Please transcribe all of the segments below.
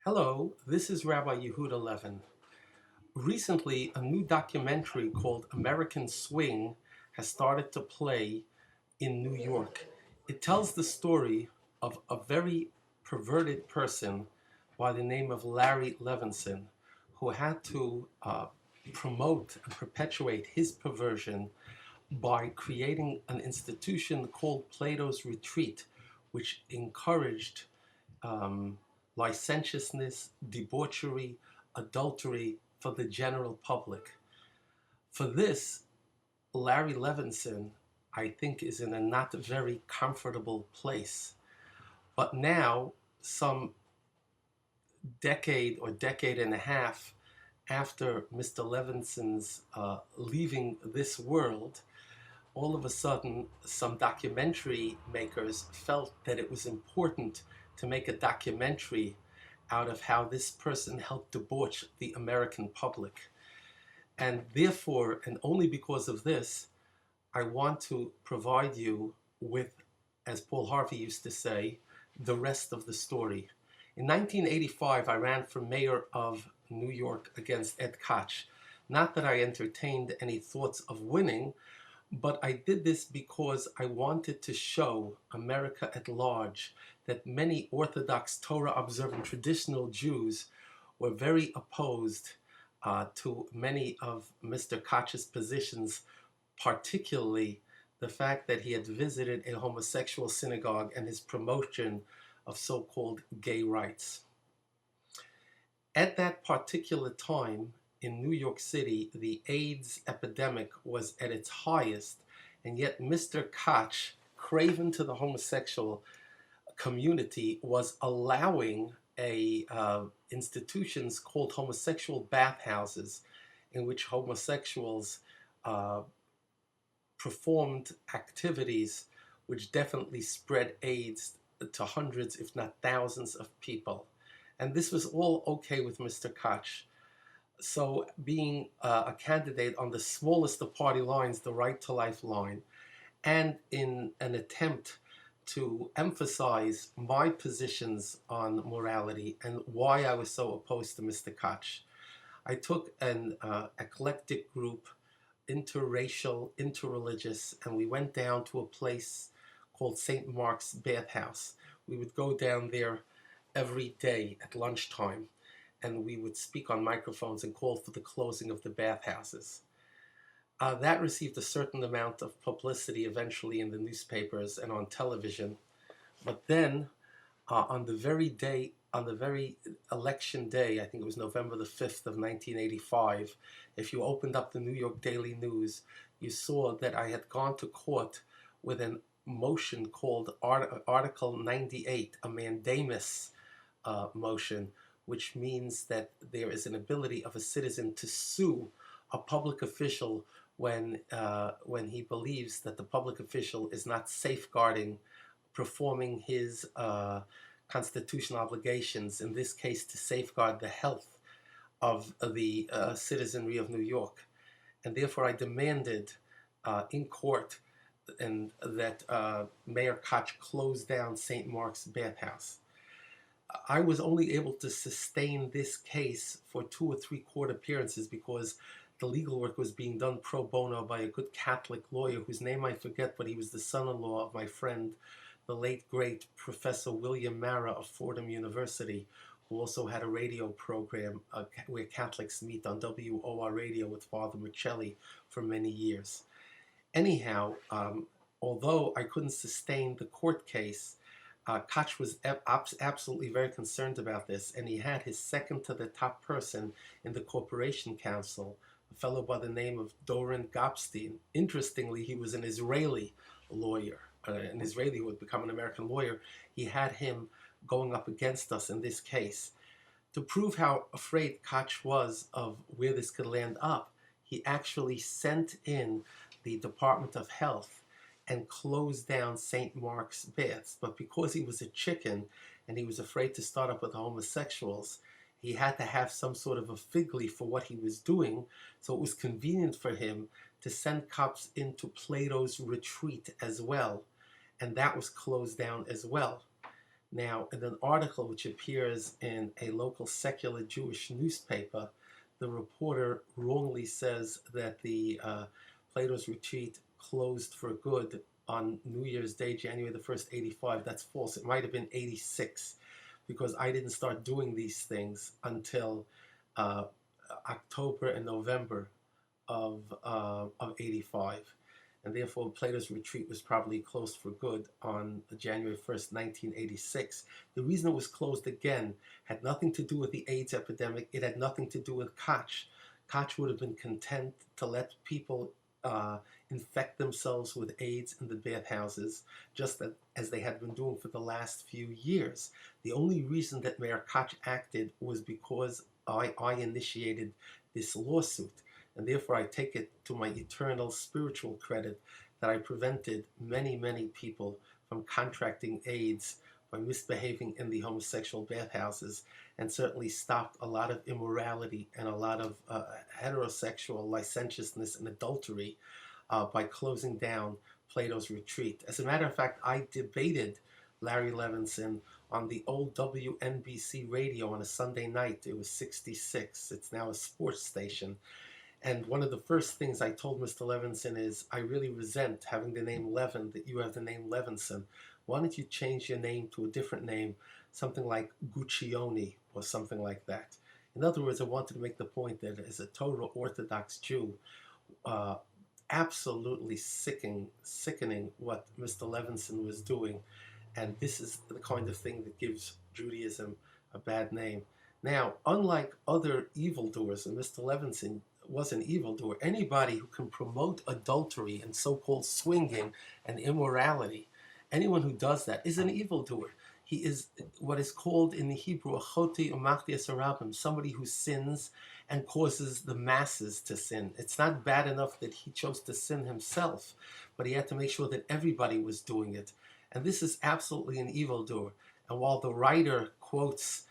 Hello, this is Rabbi Levin. Recently, a new documentary called American Swing has started to play in New York. It tells the story of a very perverted person by the name of Larry Levinson, who had to promote and perpetuate his perversion by creating an institution called Plato's Retreat, which encouraged um, licentiousness, debauchery, adultery for the general public. For this, Larry Levinson, I think, is in a not very comfortable place. But now, some decade or decade and a half after Mr. Levinson's leaving this world, all of a sudden, some documentary makers felt that it was important to make a documentary out of how this person helped debauch the American public. And therefore, and only because of this, I want to provide you with, as Paul Harvey used to say, the rest of the story. In 1985, I ran for mayor of New York against Ed Koch. Not that I entertained any thoughts of winning, but I did this because I wanted to show America at large that many Orthodox Torah observant traditional Jews were very opposed to many of Mr. Koch's positions, particularly the fact that he had visited a homosexual synagogue and his promotion of so-called gay rights. At that particular time in New York City, the AIDS epidemic was at its highest, and yet Mr. Koch, craven to the homosexual community, was allowing institutions called homosexual bathhouses, in which homosexuals performed activities which definitely spread AIDS to hundreds, if not thousands, of people. And this was all okay with Mr. Koch. So being a candidate on the smallest of party lines, the Right to Life line, and in an attempt to emphasize my positions on morality and why I was so opposed to Mr. Koch, I took an eclectic group, interracial, interreligious, and we went down to a place called St. Mark's Bathhouse. We would go down there every day at lunchtime, and we would speak on microphones and call for the closing of the bathhouses. That received a certain amount of publicity eventually in the newspapers and on television. But then, on the very election day, I think it was November the 5th of 1985, if you opened up the New York Daily News, you saw that I had gone to court with a motion called Article 98, a mandamus motion, which means that there is an ability of a citizen to sue a public official when he believes that the public official is not safeguarding, performing his constitutional obligations, in this case to safeguard the health of the citizenry of New York. And therefore I demanded in court and that Mayor Koch close down St. Mark's Bathhouse. I was only able to sustain this case for 2 or 3 court appearances because the legal work was being done pro bono by a good Catholic lawyer whose name I forget, but he was the son-in-law of my friend, the late, great Professor William Mara of Fordham University, who also had a radio program where Catholics meet on WOR radio with Father Michelli for many years. Anyhow, although I couldn't sustain the court case, Koch was absolutely very concerned about this, and he had his second to the top person in the Corporation Council, a fellow by the name of Doron Gopstein. Interestingly, he was an Israeli lawyer, an Israeli who had become an American lawyer. He had him going up against us in this case. To prove how afraid Koch was of where this could land up, he actually sent in the Department of Health and closed down St. Mark's Baths. But because he was a chicken and he was afraid to start up with the homosexuals, he had to have some sort of a fig leaf for what he was doing. So it was convenient for him to send cops into Plato's Retreat as well. And that was closed down as well. Now, in an article which appears in a local secular Jewish newspaper, the reporter wrongly says that the Plato's Retreat closed for good on New Year's Day, January the 1st, 85. That's false. It might have been 86, because I didn't start doing these things until October and November of 85. And therefore, Plato's Retreat was probably closed for good on January 1st, 1986. The reason it was closed again had nothing to do with the AIDS epidemic. It had nothing to do with Koch. Koch would have been content to let people infect themselves with AIDS in the bathhouses, just as they had been doing for the last few years. The only reason that Mayor Koch acted was because I initiated this lawsuit. And therefore, I take it to my eternal spiritual credit that I prevented many, many people from contracting AIDS by misbehaving in the homosexual bathhouses, and certainly stopped a lot of immorality and a lot of heterosexual licentiousness and adultery by closing down Plato's Retreat. As a matter of fact, I debated Larry Levinson on the old WNBC radio on a Sunday night. It was 66. It's now a sports station. And one of the first things I told Mr. Levinson is, I really resent having the name Levin, that you have the name Levinson. Why don't you change your name to a different name, something like Guccione or something like that? In other words, I wanted to make the point that as a Torah Orthodox Jew, absolutely sickening what Mr. Levinson was doing. And this is the kind of thing that gives Judaism a bad name. Now, unlike other evildoers, and Mr. Levinson was an evildoer, anybody who can promote adultery and so-called swinging and immorality, anyone who does that is an evildoer. He is what is called in the Hebrew a choti umachdias harabim, somebody who sins and causes the masses to sin. It's not bad enough that he chose to sin himself, but he had to make sure that everybody was doing it. And this is absolutely an evildoer. And while the writer quotes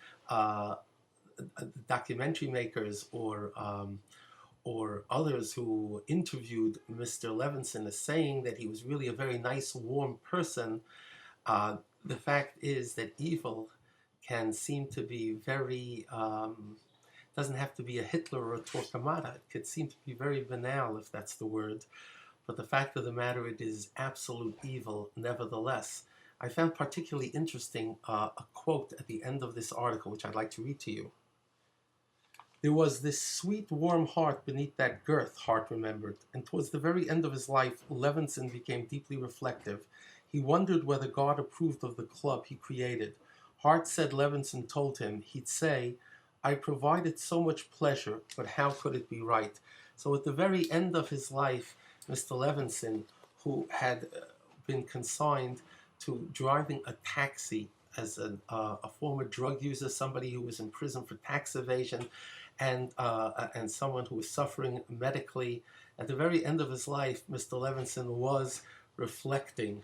documentary makers or others who interviewed Mr. Levinson as saying that he was really a very nice, warm person, the fact is that evil can seem to be very, doesn't have to be a Hitler or a Torquemada. It could seem to be very banal, if that's the word. But the fact of the matter, it is absolute evil nevertheless. I found particularly interesting a quote at the end of this article, which I'd like to read to you. There was this sweet, warm heart beneath that girth, Hart remembered, and towards the very end of his life, Levinson became deeply reflective. He wondered whether God approved of the club he created. Hart said Levinson told him, he'd say, I provided so much pleasure, but how could it be right? So at the very end of his life, Mr. Levinson, who had been consigned to driving a taxi as a former drug user, somebody who was in prison for tax evasion, and someone who was suffering medically. At the very end of his life, Mr. Levinson was reflecting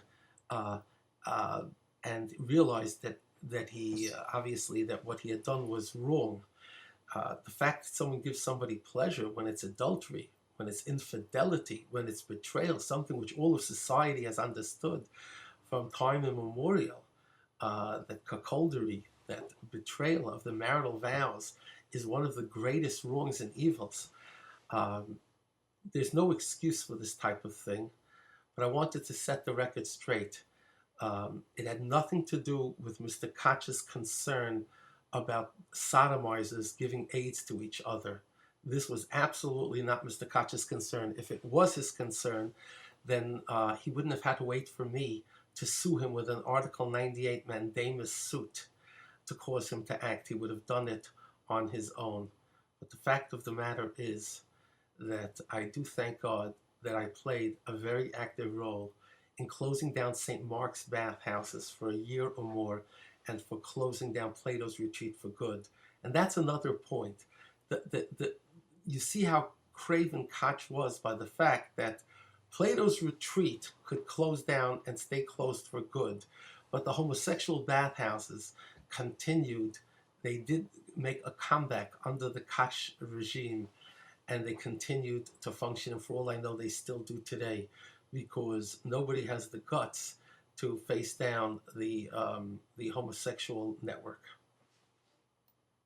and realized that he obviously that what he had done was wrong. The fact that someone gives somebody pleasure when it's adultery, when it's infidelity, when it's betrayal, something which all of society has understood from time immemorial, that cuckoldry, that betrayal of the marital vows, is one of the greatest wrongs and evils. There's no excuse for this type of thing, but I wanted to set the record straight. It had nothing to do with Mr. Koch's concern about sodomizers giving AIDS to each other. This was absolutely not Mr. Koch's concern. If it was his concern, then he wouldn't have had to wait for me to sue him with an Article 98 mandamus suit to cause him to act. He would have done it on his own. But the fact of the matter is that I do thank God that I played a very active role in closing down St. Mark's bathhouses for a year or more, and for closing down Plato's Retreat for good. And that's another point. You see how craven Koch was by the fact that Plato's Retreat could close down and stay closed for good, but the homosexual bathhouses continued. They did make a comeback under the Koch regime, and they continued to function. And for all I know, they still do today, because nobody has the guts to face down the homosexual network.